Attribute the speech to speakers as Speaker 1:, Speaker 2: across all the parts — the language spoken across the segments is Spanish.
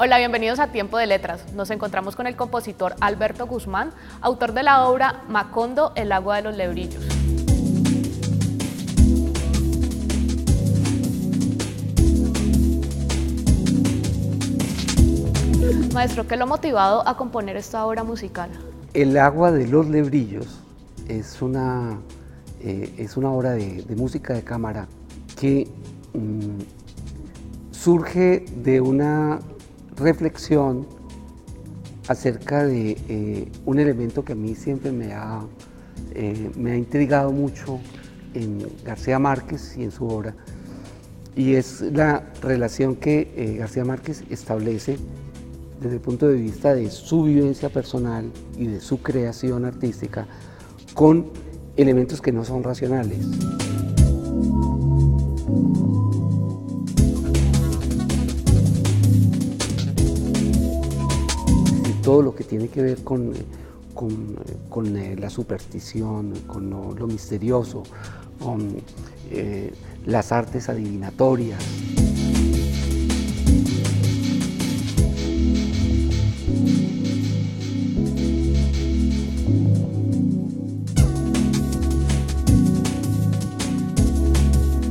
Speaker 1: Hola, bienvenidos a Tiempo de Letras. Nos encontramos con el compositor Alberto Guzmán, autor de la obra Macondo, el agua de los lebrillos. Maestro, ¿qué lo ha motivado a componer esta obra musical?
Speaker 2: El agua de los lebrillos es una obra de música de cámara que surge de una reflexión acerca de un elemento que a mí siempre me ha intrigado mucho en García Márquez y en su obra, y es la relación que García Márquez establece desde el punto de vista de su vivencia personal y de su creación artística con elementos que no son racionales. Todo lo que tiene que ver con la superstición, con lo misterioso, con las artes adivinatorias.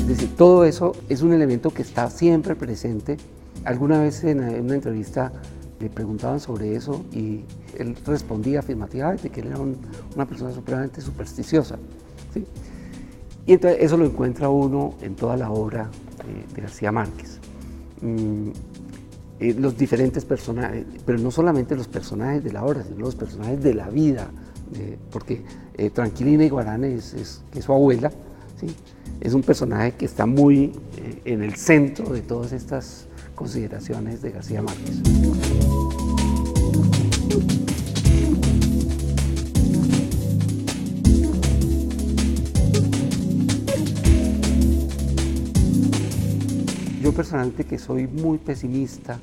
Speaker 2: Es decir, todo eso es un elemento que está siempre presente. Alguna vez en una entrevista le preguntaban sobre eso y él respondía afirmativamente que él era una persona supremamente supersticiosa, ¿sí? Y entonces eso lo encuentra uno en toda la obra de García Márquez. Los diferentes personajes, pero no solamente los personajes de la obra, sino los personajes de la vida, porque Tranquilina Iguarán, que es su abuela, ¿sí? Es un personaje que está muy en el centro de todas estas consideraciones de García Márquez. Yo personalmente, que soy muy pesimista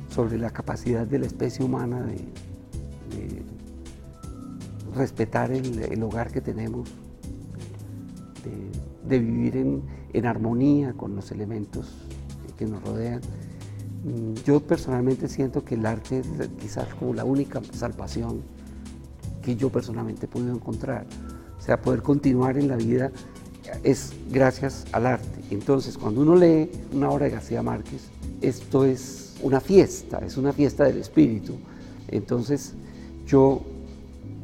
Speaker 2: sobre la capacidad de la especie humana de respetar el hogar que tenemos, de vivir en armonía con los elementos que nos rodean. Yo personalmente siento que el arte es quizás como la única salvación que yo personalmente he podido encontrar. O sea, poder continuar en la vida es gracias al arte. Entonces, cuando uno lee una obra de García Márquez, esto es una fiesta del espíritu. Entonces, yo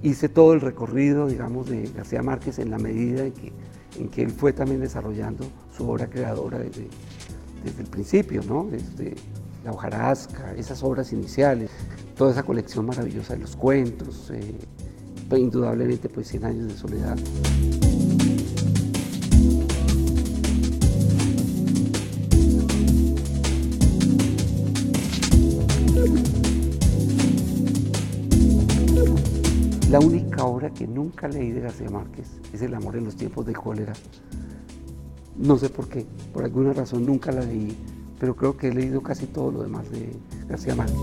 Speaker 2: hice todo el recorrido, digamos, de García Márquez en la medida en que él fue también desarrollando su obra creadora desde el principio, ¿no? Desde La hojarasca, esas obras iniciales, toda esa colección maravillosa de los cuentos, indudablemente pues 100 años de soledad. La única obra que nunca leí de García Márquez es El amor en los tiempos de cólera. No sé por qué, por alguna razón nunca la leí, pero creo que he leído casi todo lo demás de García Márquez.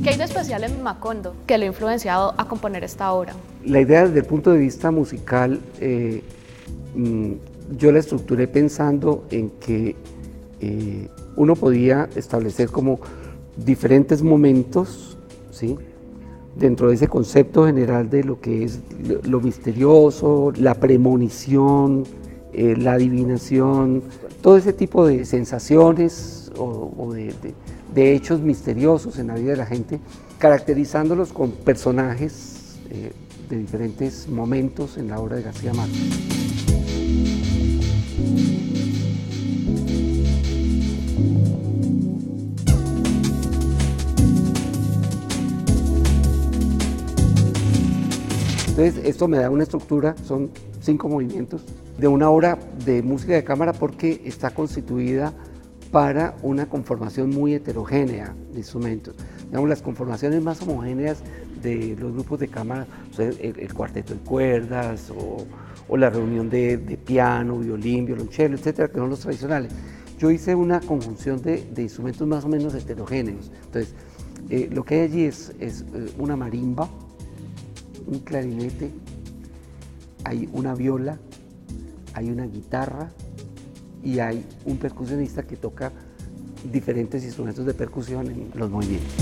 Speaker 1: ¿Qué hay de especial en Macondo que lo ha influenciado a componer esta obra?
Speaker 2: La idea desde el punto de vista musical, yo la estructuré pensando en que uno podía establecer como diferentes momentos, ¿sí?, dentro de ese concepto general de lo que es lo misterioso, la premonición, la adivinación, todo ese tipo de sensaciones o de hechos misteriosos en la vida de la gente, caracterizándolos con personajes de diferentes momentos en la obra de García Márquez. Entonces, esto me da una estructura, son 5 movimientos, de una obra de música de cámara porque está constituida para una conformación muy heterogénea de instrumentos. Digamos, las conformaciones más homogéneas de los grupos de cámara, o sea, el cuarteto de cuerdas o la reunión de piano, violín, violonchelo, etcétera, que son los tradicionales. Yo hice una conjunción de instrumentos más o menos heterogéneos. Entonces, lo que hay allí es una marimba, un clarinete, hay una viola, hay una guitarra y hay un percusionista que toca diferentes instrumentos de percusión en los movimientos.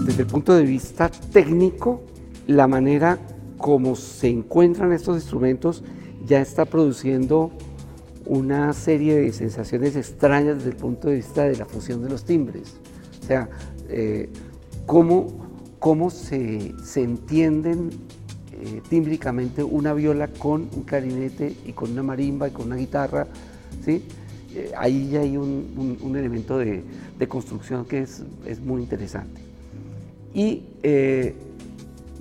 Speaker 2: Desde el punto de vista técnico, la manera como se encuentran estos instrumentos ya está produciendo una serie de sensaciones extrañas desde el punto de vista de la fusión de los timbres. O sea, cómo se entienden tímbricamente una viola con un clarinete y con una marimba y con una guitarra, ¿sí? Ahí ya hay un elemento de construcción que es muy interesante. Y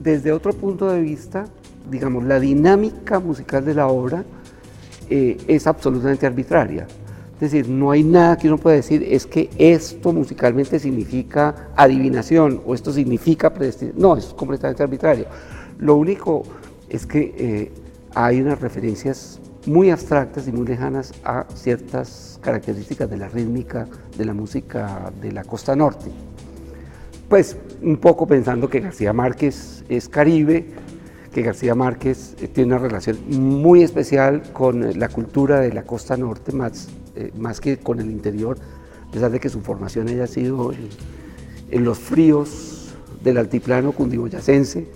Speaker 2: desde otro punto de vista, digamos, la dinámica musical de la obra es absolutamente arbitraria. Es decir, no hay nada que uno pueda decir, es que esto musicalmente significa adivinación o esto significa predestinación. No, es completamente arbitrario. Lo único es que hay unas referencias muy abstractas y muy lejanas a ciertas características de la rítmica de la música de la costa norte. Pues un poco pensando que García Márquez es caribe, que García Márquez tiene una relación muy especial con la cultura de la costa norte, más que con el interior, a pesar de que su formación haya sido en los fríos del altiplano cundiboyacense,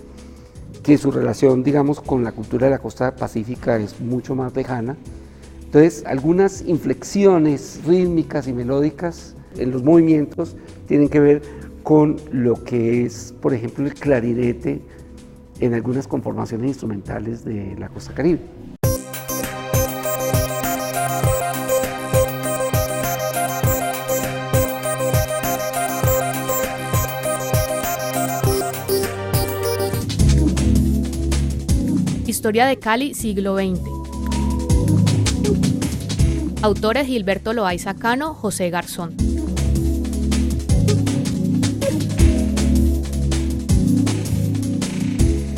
Speaker 2: que su relación, digamos, con la cultura de la costa pacífica es mucho más lejana. Entonces, algunas inflexiones rítmicas y melódicas en los movimientos tienen que ver con lo que es, por ejemplo, el clarinete en algunas conformaciones instrumentales de la costa caribe.
Speaker 1: Historia de Cali, siglo XX. Autores: Gilberto Loaiza Cano, José Garzón.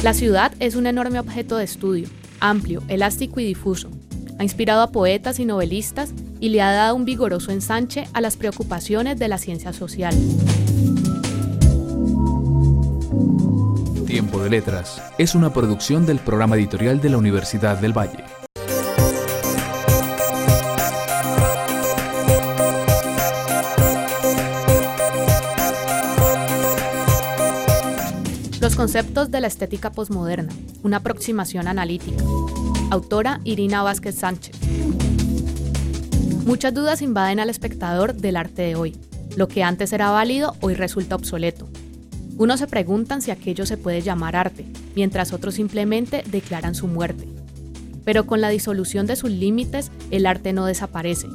Speaker 1: La ciudad es un enorme objeto de estudio, amplio, elástico y difuso. Ha inspirado a poetas y novelistas y le ha dado un vigoroso ensanche a las preocupaciones de la ciencia social.
Speaker 3: Tiempo de Letras es una producción del programa editorial de la Universidad del Valle.
Speaker 1: Los conceptos de la estética posmoderna, una aproximación analítica. Autora: Irina Vázquez Sánchez. Muchas dudas invaden al espectador del arte de hoy. Lo que antes era válido, hoy resulta obsoleto. Unos se preguntan si aquello se puede llamar arte, mientras otros simplemente declaran su muerte. Pero con la disolución de sus límites, el arte no desaparece.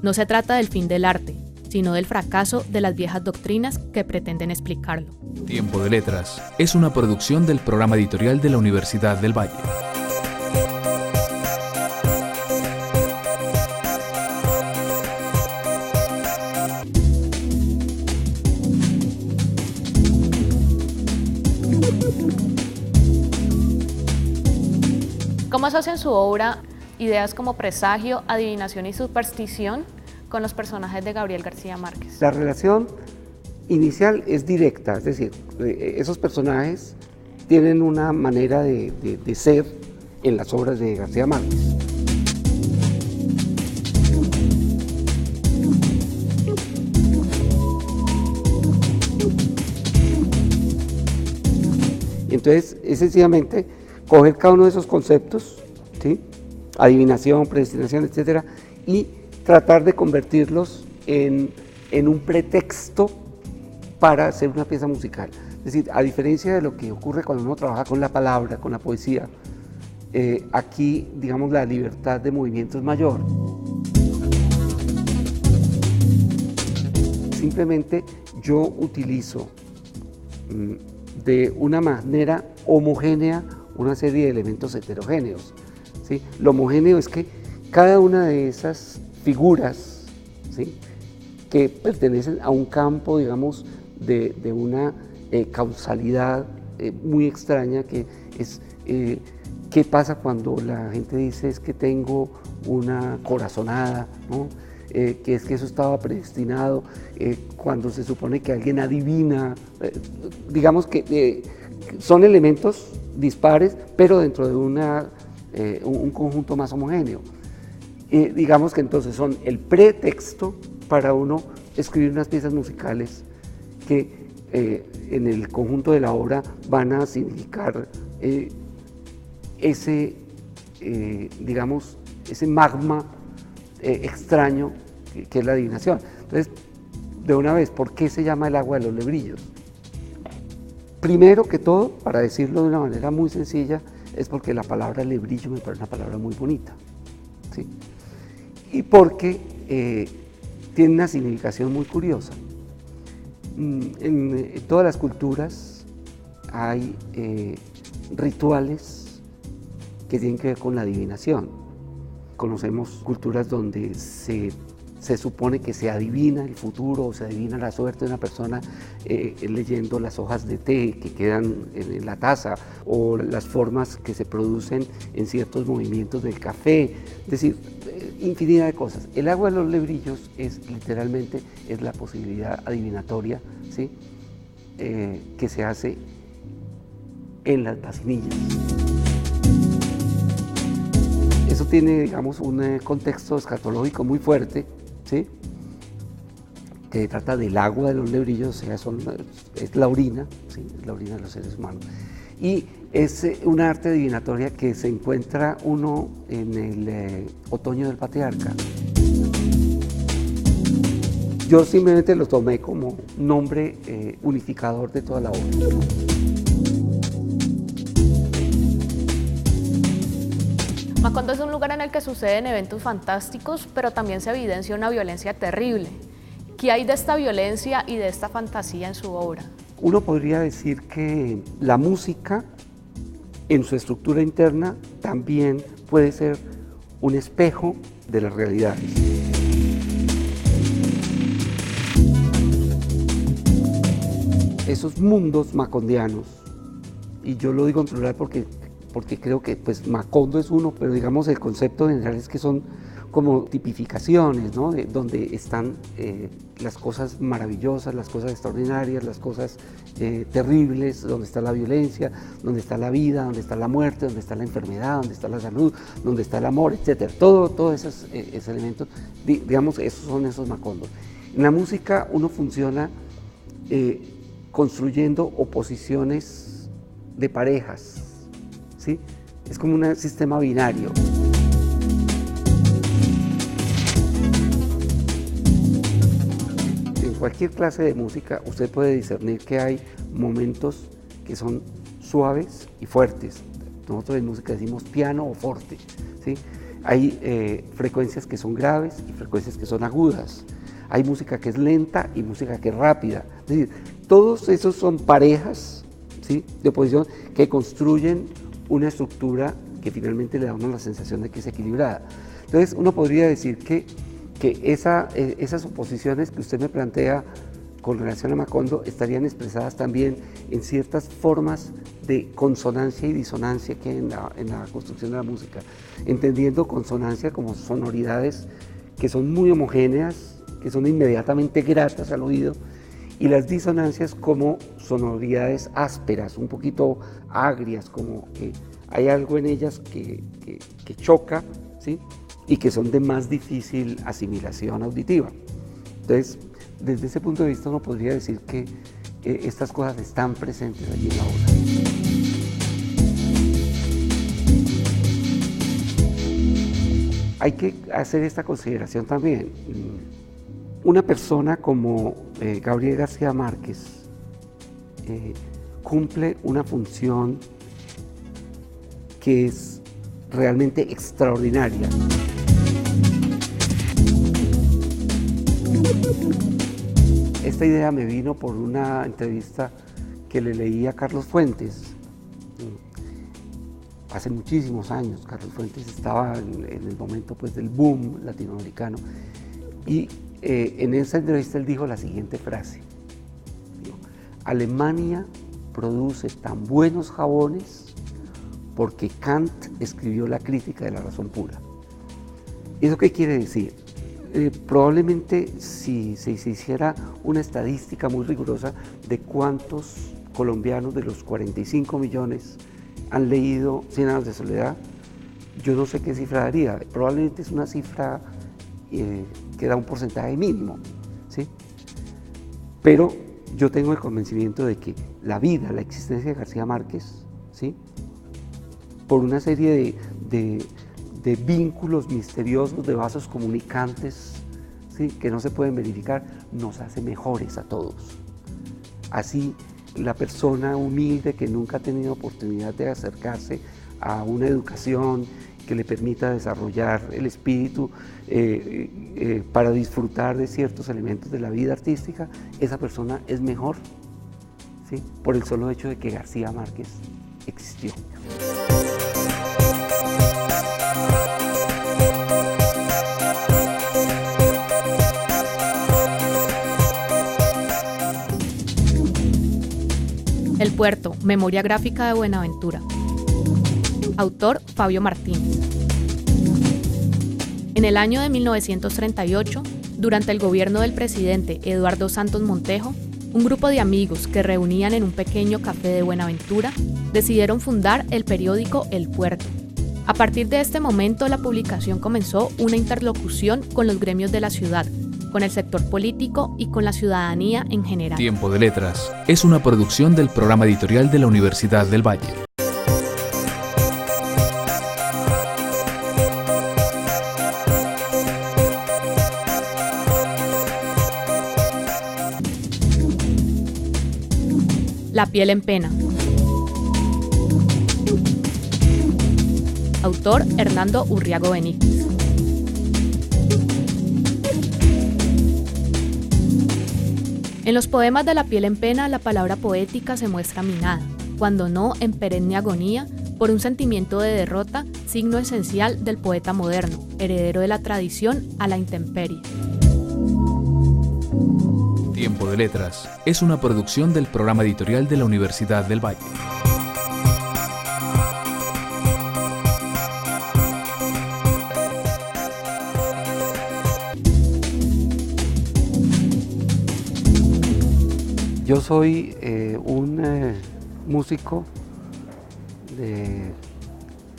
Speaker 1: No se trata del fin del arte, sino del fracaso de las viejas doctrinas que pretenden explicarlo.
Speaker 3: Tiempo de Letras es una producción del programa editorial de la Universidad del Valle.
Speaker 1: ¿Cómo asocia en su obra ideas como presagio, adivinación y superstición con los personajes de Gabriel García Márquez?
Speaker 2: La relación inicial es directa, es decir, esos personajes tienen una manera de ser en las obras de García Márquez. Entonces, es sencillamente coger cada uno de esos conceptos, ¿sí? Adivinación, predestinación, etcétera, y tratar de convertirlos en un pretexto para hacer una pieza musical. Es decir, a diferencia de lo que ocurre cuando uno trabaja con la palabra, con la poesía, aquí, digamos, la libertad de movimiento es mayor. Simplemente yo utilizo de una manera homogénea una serie de elementos heterogéneos, ¿sí? Lo homogéneo es que cada una de esas figuras, ¿sí?, que pertenecen a un campo, digamos, de una causalidad muy extraña, que es qué pasa cuando la gente dice es que tengo una corazonada, ¿no? Que es que eso estaba predestinado, cuando se supone que alguien adivina, digamos que Son elementos dispares, pero dentro de un conjunto más homogéneo. Digamos que entonces son el pretexto para uno escribir unas piezas musicales que en el conjunto de la obra van a significar ese magma extraño que es la adivinación. Entonces, de una vez, ¿por qué se llama el agua de los lebrillos? Primero que todo, para decirlo de una manera muy sencilla, es porque la palabra lebrillo me parece una palabra muy bonita, ¿sí? Y porque tiene una significación muy curiosa. En todas las culturas hay rituales que tienen que ver con la adivinación. Conocemos culturas donde se supone que se adivina el futuro o se adivina la suerte de una persona leyendo las hojas de té que quedan en la taza o las formas que se producen en ciertos movimientos del café, es decir, infinidad de cosas. El agua de los lebrillos literalmente es la posibilidad adivinatoria, ¿sí? Que se hace en las vacinillas. Eso tiene, digamos, un contexto escatológico muy fuerte, ¿sí? Que trata del agua de los lebrillos, o sea, es la orina, ¿sí? Es la orina de los seres humanos. Y es una arte divinatoria que se encuentra uno en el otoño del patriarca. Yo simplemente lo tomé como nombre unificador de toda la obra.
Speaker 1: Macondo es un lugar en el que suceden eventos fantásticos, pero también se evidencia una violencia terrible. ¿Qué hay de esta violencia y de esta fantasía en su obra?
Speaker 2: Uno podría decir que la música, en su estructura interna, también puede ser un espejo de las realidades. Esos mundos macondianos, y yo lo digo en plural porque creo que pues Macondo es uno, pero digamos el concepto general es que son como tipificaciones, ¿no? Donde están las cosas maravillosas, las cosas extraordinarias, las cosas terribles, donde está la violencia, donde está la vida, donde está la muerte, donde está la enfermedad, donde está la salud, donde está el amor, etc. Todos esos elementos, digamos, esos son esos Macondos. En la música uno funciona construyendo oposiciones de parejas, ¿sí? Es como un sistema binario. En cualquier clase de música usted puede discernir que hay momentos que son suaves y fuertes. Nosotros en música decimos piano o forte, ¿sí? Hay frecuencias que son graves y frecuencias que son agudas. Hay música que es lenta y música que es rápida. Es decir, todos esos son parejas, ¿sí? De oposición que construyen una estructura que finalmente le da a uno la sensación de que es equilibrada. Entonces uno podría decir que esas oposiciones que usted me plantea con relación a Macondo estarían expresadas también en ciertas formas de consonancia y disonancia que hay en la construcción de la música, entendiendo consonancia como sonoridades que son muy homogéneas, que son inmediatamente gratas al oído, y las disonancias como sonoridades ásperas, un poquito agrias, como que hay algo en ellas que choca, ¿sí? Y que son de más difícil asimilación auditiva. Entonces, desde ese punto de vista uno podría decir que estas cosas están presentes allí en la obra. Hay que hacer esta consideración también. Una persona como Gabriel García Márquez cumple una función que es realmente extraordinaria. Esta idea me vino por una entrevista que le leí a Carlos Fuentes. Hace muchísimos años, Carlos Fuentes estaba en el momento pues, del boom latinoamericano. Y en esa entrevista él dijo la siguiente frase: Alemania produce tan buenos jabones porque Kant escribió la crítica de la razón pura. ¿Eso qué quiere decir? Probablemente si se hiciera una estadística muy rigurosa de cuántos colombianos de los 45 millones han leído 100 años de soledad, yo no sé qué cifra daría, probablemente es una cifra que da un porcentaje mínimo, ¿sí? Pero yo tengo el convencimiento de que la vida, la existencia de García Márquez, ¿sí?, por una serie de vínculos misteriosos, de vasos comunicantes, ¿sí?, que no se pueden verificar, nos hace mejores a todos. Así, la persona humilde que nunca ha tenido oportunidad de acercarse a una educación que le permita desarrollar el espíritu para disfrutar de ciertos elementos de la vida artística, esa persona es mejor, ¿sí?, por el solo hecho de que García Márquez existió.
Speaker 1: El puerto, memoria gráfica de Buenaventura. Autor Fabio Martínez. En el año de 1938, durante el gobierno del presidente Eduardo Santos Montejo, un grupo de amigos que reunían en un pequeño café de Buenaventura decidieron fundar el periódico El Puerto. A partir de este momento, la publicación comenzó una interlocución con los gremios de la ciudad, con el sector político y con la ciudadanía en general.
Speaker 3: Tiempo de Letras es una producción del programa editorial de la Universidad del Valle.
Speaker 1: La piel en pena. Autor Hernando Urriago Benítez. En los poemas de La piel en pena, la palabra poética se muestra minada, cuando no en perenne agonía, por un sentimiento de derrota, signo esencial del poeta moderno, heredero de la tradición a la intemperie.
Speaker 3: Tiempo de Letras es una producción del programa editorial de la Universidad del Valle.
Speaker 2: Yo soy un músico de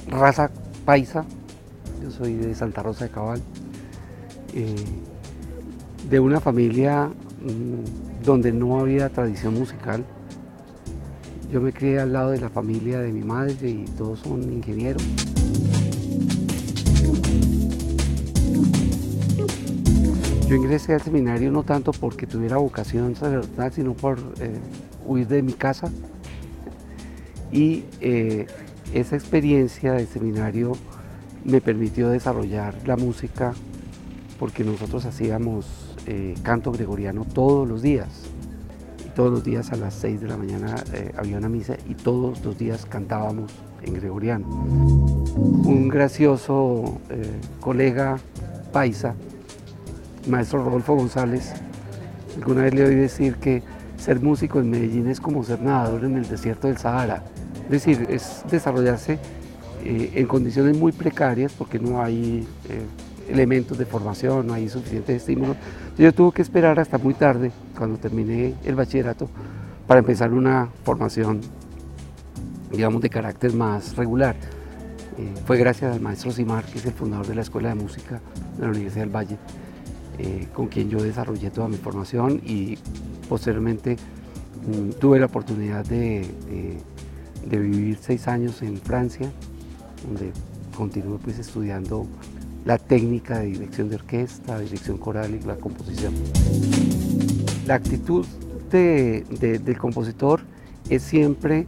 Speaker 2: raza paisa, yo soy de Santa Rosa de Cabal, de una familia donde no había tradición musical. Yo me crié al lado de la familia de mi madre y todos son ingenieros. Yo ingresé al seminario no tanto porque tuviera vocación sacerdotal, sino por huir de mi casa. Y esa experiencia del seminario me permitió desarrollar la música, porque nosotros hacíamos canto gregoriano todos los días. Y todos los días a las 6 de la mañana había una misa y todos los días cantábamos en gregoriano. Un gracioso colega paisa, maestro Rodolfo González, alguna vez le oí decir que ser músico en Medellín es como ser nadador en el desierto del Sahara. Es decir, es desarrollarse en condiciones muy precarias porque no hay elementos de formación, no hay suficientes estímulos. Yo tuve que esperar hasta muy tarde, cuando terminé el bachillerato, para empezar una formación, digamos, de carácter más regular. Fue gracias al maestro Simar, que es el fundador de la Escuela de Música de la Universidad del Valle, con quien yo desarrollé toda mi formación, y posteriormente tuve la oportunidad de vivir 6 años en Francia, donde continué pues estudiando la técnica de dirección de orquesta, dirección coral y la composición. La actitud del compositor es siempre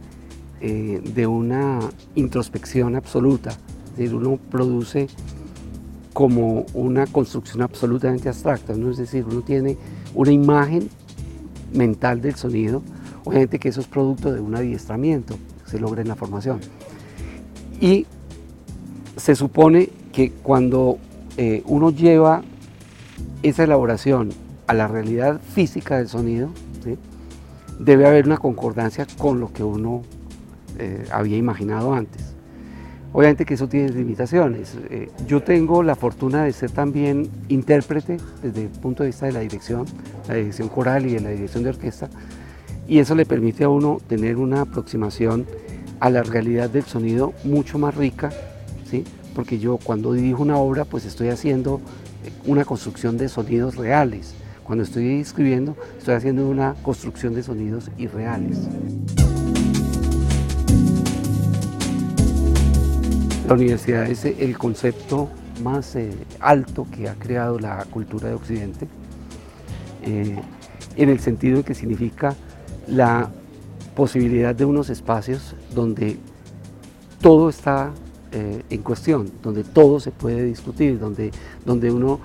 Speaker 2: de una introspección absoluta, es decir, uno produce como una construcción absolutamente abstracta, ¿no? Es decir, uno tiene una imagen mental del sonido, obviamente que eso es producto de un adiestramiento que se logra en la formación. Y se supone que cuando uno lleva esa elaboración a la realidad física del sonido, ¿sí?, debe haber una concordancia con lo que uno había imaginado antes. Obviamente que eso tiene limitaciones. Yo tengo la fortuna de ser también intérprete desde el punto de vista de la dirección coral y de la dirección de orquesta, y eso le permite a uno tener una aproximación a la realidad del sonido mucho más rica, ¿sí? Porque yo cuando dirijo una obra pues estoy haciendo una construcción de sonidos reales. Cuando estoy escribiendo estoy haciendo una construcción de sonidos irreales. La universidad es el concepto más alto que ha creado la cultura de Occidente, en el sentido de que significa la posibilidad de unos espacios donde todo está en cuestión, donde todo se puede discutir, donde uno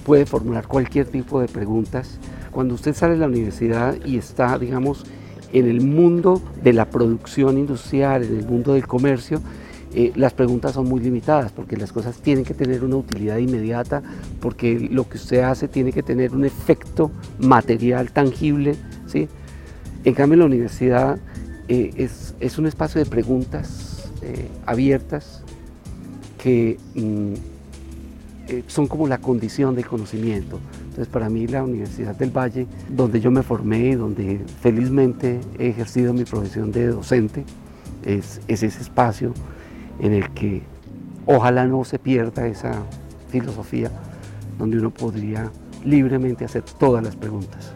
Speaker 2: puede formular cualquier tipo de preguntas. Cuando usted sale de la universidad y está, digamos, en el mundo de la producción industrial, en el mundo del comercio, las preguntas son muy limitadas porque las cosas tienen que tener una utilidad inmediata, porque lo que usted hace tiene que tener un efecto material tangible, ¿sí? En cambio, la universidad es un espacio de preguntas abiertas que son como la condición del conocimiento. Entonces, para mí la Universidad del Valle, donde yo me formé y donde felizmente he ejercido mi profesión de docente, es ese espacio en el que ojalá no se pierda esa filosofía donde uno podría libremente hacer todas las preguntas.